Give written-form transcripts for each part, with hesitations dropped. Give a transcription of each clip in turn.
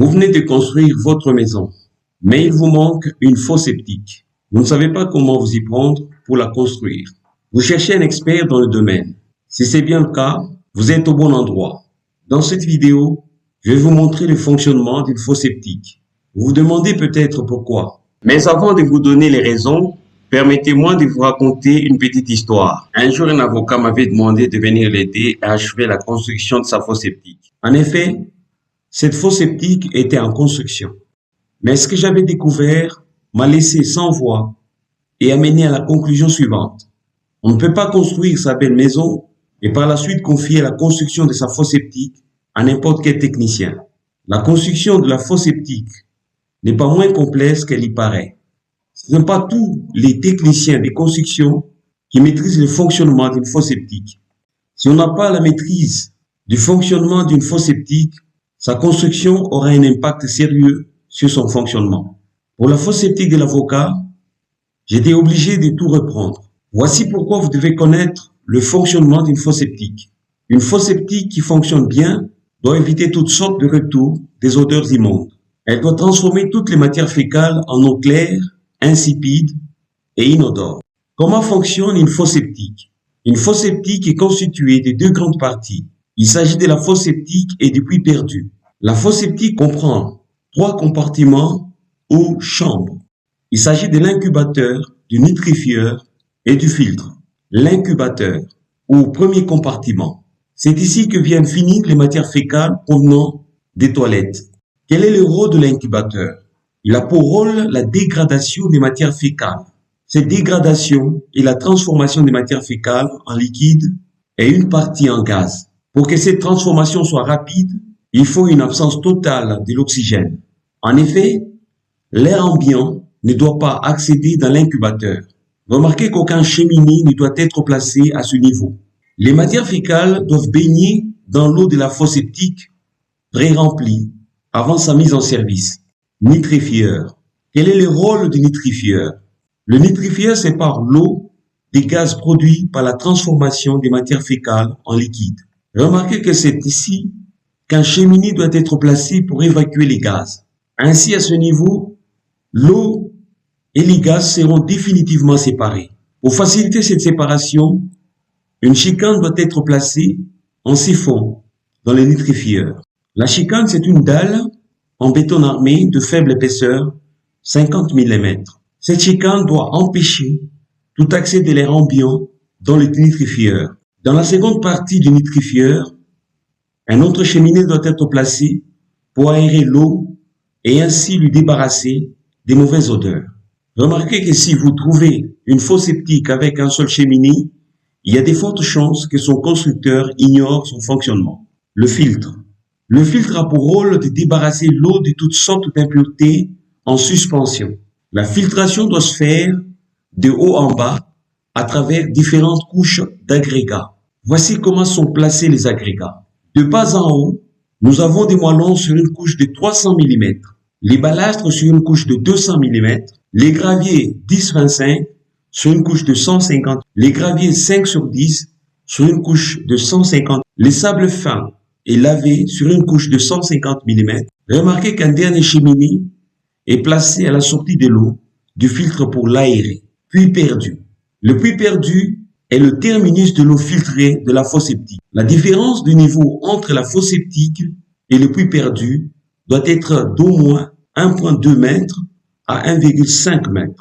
Vous venez de construire votre maison, mais il vous manque une fosse septique. Vous ne savez pas comment vous y prendre pour la construire. Vous cherchez un expert dans le domaine. Si c'est bien le cas, vous êtes au bon endroit. Dans cette vidéo, je vais vous montrer le fonctionnement d'une fosse septique. Vous vous demandez peut-être pourquoi. Mais avant de vous donner les raisons, permettez-moi de vous raconter une petite histoire. Un jour, un avocat m'avait demandé de venir l'aider à achever la construction de sa fosse septique. En effet, cette fosse septique était en construction. Mais ce que j'avais découvert m'a laissé sans voix et a mené à la conclusion suivante. On ne peut pas construire sa belle maison et par la suite confier la construction de sa fosse septique à n'importe quel technicien. La construction de la fosse septique n'est pas moins complexe qu'elle y paraît. Ce ne sont pas tous les techniciens de construction qui maîtrisent le fonctionnement d'une fosse septique. Si on n'a pas la maîtrise du fonctionnement d'une fosse septique, sa construction aura un impact sérieux sur son fonctionnement. Pour la fosse septique de l'avocat, j'étais obligé de tout reprendre. Voici pourquoi vous devez connaître le fonctionnement d'une fosse septique. Une fosse septique qui fonctionne bien doit éviter toutes sortes de retours des odeurs immondes. Elle doit transformer toutes les matières fécales en eau claire, insipide et inodore. Comment fonctionne une fosse septique? Une fosse septique est constituée de deux grandes parties. Il s'agit de la fosse septique et du puits perdu. La fosse septique comprend 3 compartiments ou chambres. Il s'agit de l'incubateur, du nitrifieur et du filtre. L'incubateur ou premier compartiment. C'est ici que viennent finir les matières fécales provenant des toilettes. Quel est le rôle de l'incubateur? Il a pour rôle la dégradation des matières fécales. Cette dégradation et la transformation des matières fécales en liquide et une partie en gaz. Pour que cette transformation soit rapide, il faut une absence totale de l'oxygène. En effet, l'air ambiant ne doit pas accéder dans l'incubateur. Remarquez qu'aucun cheminée ne doit être placé à ce niveau. Les matières fécales doivent baigner dans l'eau de la fosse septique pré-remplie avant sa mise en service. Nitrifieur. Quel est le rôle du nitrifieur? Le nitrifieur sépare l'eau des gaz produits par la transformation des matières fécales en liquide. Remarquez que c'est ici qu'un cheminée doit être placé pour évacuer les gaz. Ainsi, à ce niveau, l'eau et les gaz seront définitivement séparés. Pour faciliter cette séparation, une chicane doit être placée en siphon dans le nitrifieur. La chicane, c'est une dalle en béton armé de faible épaisseur, 50 mm. Cette chicane doit empêcher tout accès de l'air ambiant dans le nitrifieur. Dans la seconde partie du nitrifieur, un autre cheminée doit être placé pour aérer l'eau et ainsi lui débarrasser des mauvaises odeurs. Remarquez que si vous trouvez une fosse septique avec un seul cheminée, il y a de fortes chances que son constructeur ignore son fonctionnement. Le filtre. Le filtre a pour rôle de débarrasser l'eau de toutes sortes d'impuretés en suspension. La filtration doit se faire de haut en bas à travers différentes couches d'agrégats. Voici comment sont placés les agrégats. De bas en haut, nous avons des moellons sur une couche de 300 mm, les balastres sur une couche de 200 mm, les graviers 10-25 sur une couche de 150, les graviers 5/10 sur une couche de 150, les sables fins et lavés sur une couche de 150 mm. Remarquez qu'un dernier cheminée est placé à la sortie de l'eau du filtre pour l'aérer. Puits perdu. Le puits perdu est le terminus de l'eau filtrée de la fosse septique. La différence de niveau entre la fosse septique et le puits perdu doit être d'au moins 1,2 m à 1,5 m.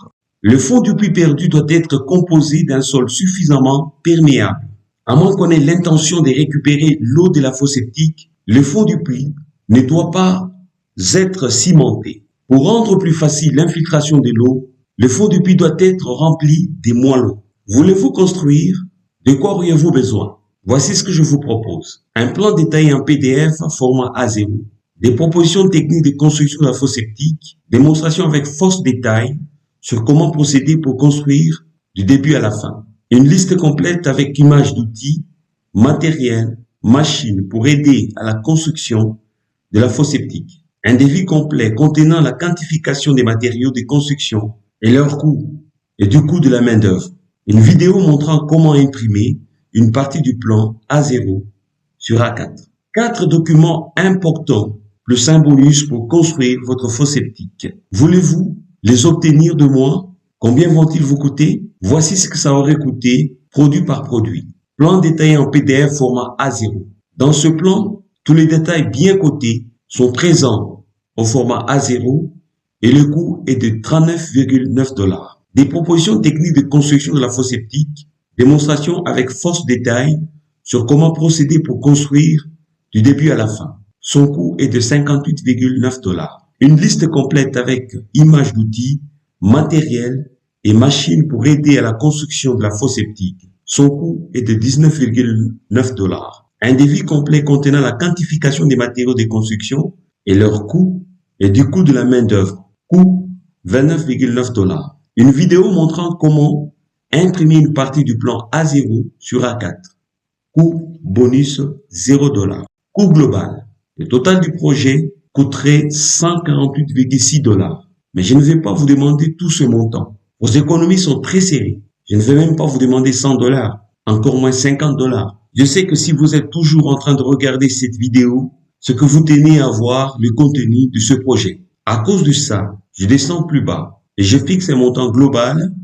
Le fond du puits perdu doit être composé d'un sol suffisamment perméable. À moins qu'on ait l'intention de récupérer l'eau de la fosse septique, le fond du puits ne doit pas être cimenté. Pour rendre plus facile l'infiltration de l'eau, le fond du puits doit être rempli de moellons. Voulez-vous construire? De quoi auriez-vous besoin? Voici ce que je vous propose. Un plan détaillé en PDF format A0, des propositions techniques de construction de la fosse septique, démonstration avec force détail sur comment procéder pour construire du début à la fin. Une liste complète avec images d'outils, matériel, machines pour aider à la construction de la fosse septique. Un devis complet contenant la quantification des matériaux de construction et leur coût et du coût de la main-d'œuvre. Une vidéo montrant comment imprimer une partie du plan A0 sur A4. 4 documents importants plus un bonus pour construire votre fosse septique. Voulez-vous les obtenir de moi? Combien vont-ils vous coûter? Voici ce que ça aurait coûté, produit par produit. Plan détaillé en PDF format A0. Dans ce plan, tous les détails bien cotés sont présents au format A0 et le coût est de 39,9 $. Des propositions techniques de construction de la fosse septique, démonstration avec force détail sur comment procéder pour construire du début à la fin. Son coût est de 58,9 $. Une liste complète avec images d'outils, matériel et machines pour aider à la construction de la fosse septique. Son coût est de 19,9 $. Un devis complet contenant la quantification des matériaux de construction et leur coût et du coût de la main-d'œuvre. Coût 29,9 $. Une vidéo montrant comment imprimer une partie du plan A0 sur A4. Coût bonus 0 $. Coût global. Le total du projet coûterait 148,6 $. Mais je ne vais pas vous demander tout ce montant. Vos économies sont très serrées. Je ne vais même pas vous demander 100 $, encore moins 50 $. Je sais que si vous êtes toujours en train de regarder cette vidéo, c'est que vous tenez à voir le contenu de ce projet. À cause de ça, je descends plus bas et je fixe un montant global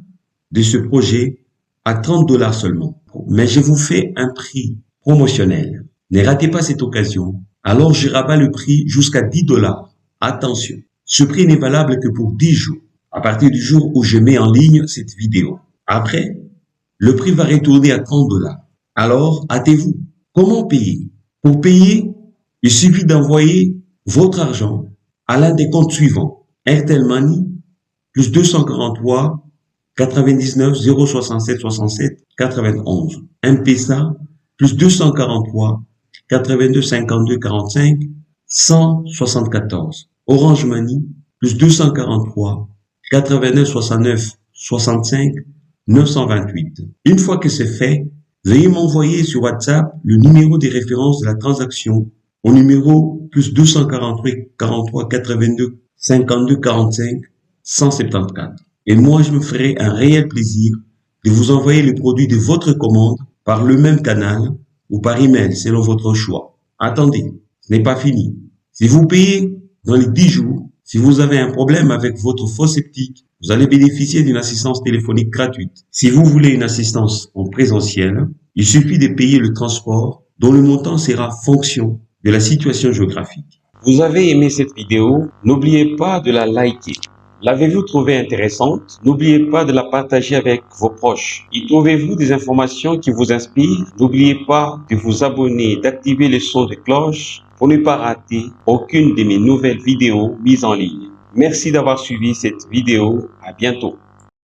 de ce projet à 30 $ seulement. Mais je vous fais un prix promotionnel. Ne ratez pas cette occasion. Alors je rabats le prix jusqu'à 10 $. Attention, ce prix n'est valable que pour 10 jours, à partir du jour où je mets en ligne cette vidéo. Après, le prix va retourner à 30 $. Alors, hâtez-vous. Comment payer? Pour payer, il suffit d'envoyer votre argent à l'un des comptes suivants. Airtel Money, plus 243 99 067 67 91. M-Pesa, plus 243 82 52 45 174. Orange Money, plus 243 89 69 65 928. Une fois que c'est fait, veuillez m'envoyer sur WhatsApp le numéro des références de la transaction au numéro plus 243 43 82 52 45 174. Et moi, je me ferai un réel plaisir de vous envoyer les produits de votre commande par le même canal ou par email selon votre choix. Attendez, ce n'est pas fini. Si vous payez dans les 10 jours, si vous avez un problème avec votre fosse septique, vous allez bénéficier d'une assistance téléphonique gratuite. Si vous voulez une assistance en présentiel, il suffit de payer le transport dont le montant sera fonction de la situation géographique. Vous avez aimé cette vidéo? N'oubliez pas de la liker. L'avez-vous trouvée intéressante? N'oubliez pas de la partager avec vos proches. Y trouvez-vous des informations qui vous inspirent? N'oubliez pas de vous abonner et d'activer le son de cloche pour ne pas rater aucune de mes nouvelles vidéos mises en ligne. Merci d'avoir suivi cette vidéo. À bientôt.